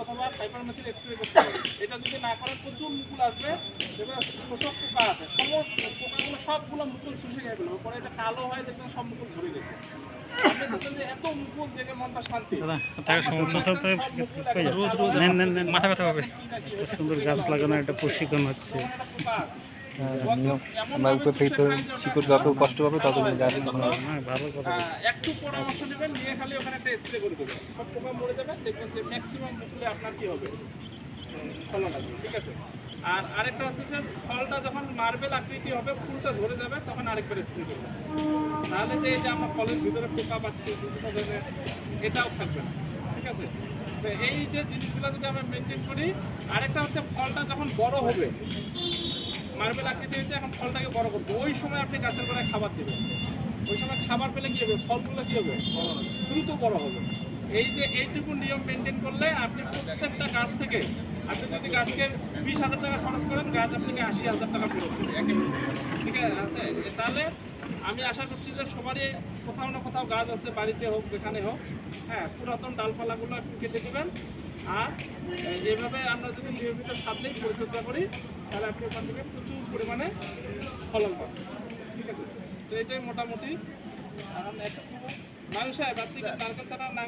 অথবা cypermethrin spray করতে হবে। এটা যদি না করেন প্রচুর মুকুল আসবে, এবার শোষক পোকা আছে, সমস্ত পোকাগুলো সবগুলো মুকুল শুষে খেয়ে ফেলবে, পরে এটা কালো হয়, দেখবেন সব মুকুল ঝরে গেছে। আপনি দেখবেন যে এত মুকুল দেখে মনটা শান্তি। মাথা ব্যথা হবে। সুন্দর গাছ লাগানো একটা প্রশিক্ষণ হচ্ছে। আমরা উপর থেকে তো শিকড় যত কষ্ট হবে তত গাছ ভালো কথা। একটু পরামর্শ নেবেন, নিয়ে খালি ওখানে একটা স্প্রে করে দেবেন, সব পোকা মরে যাবে, দেখবেন যে ম্যাক্সিমাম মুকুলে আপনার কি হবে, ফলন আসবে। ঠিক আছে। আর আরেকটা হচ্ছে যে ফলটা যখন মার্বেল আকৃতি হবে, ফুলটা ঝরে যাবে, তখন আরেকবার স্প্রে করবেন। তাহলে যে এই যে আমরা ফলের ভিতরে পোকা পাচ্ছি বিভিন্ন ধরনের, এটাও থাকবে না। ঠিক আছে। তো এই যে জিনিসগুলো যদি আমরা মেনটেন করি। আরেকটা হচ্ছে ফলটা যখন বড় হবে, মার্বেল আকৃতি হয়েছে, এখন ফলটাকে বড় করবো, ওই সময় আপনি গাছের গোড়ায় খাবার দেবেন। ওই সময় খাবার পেলে কী হবে, ফলগুলো কী হবে, দ্রুত বড় হবে। এই যে এইটুকু নিয়ম মেনটেন করলে আপনি প্রত্যেকটা গাছ থেকে, আপনি যদি গাছকে 20,000 টাকা খরচ করেন, গাছ আপনাকে 80,000 টাকা ফেরত দেবে। ঠিক আছে। তাহলে আমি আশা করছি যে সবারই কোথাও না কোথাও গাছ আছে, বাড়িতে হোক যেখানে হোক, হ্যাঁ, পুরাতন ডালপালাগুলো একটু কেটে দেবেন। আর এইভাবে আমরা যদি নিয়মিত সামনেই পরিচর্যা করি, তাহলে আপনি ওখান থেকে প্রচুর পরিমাণে ফলন পাবেন। ঠিক আছে। তো এটাই মোটামুটি। এখন একটু মানুষ আপনি কালকে ছাড়া না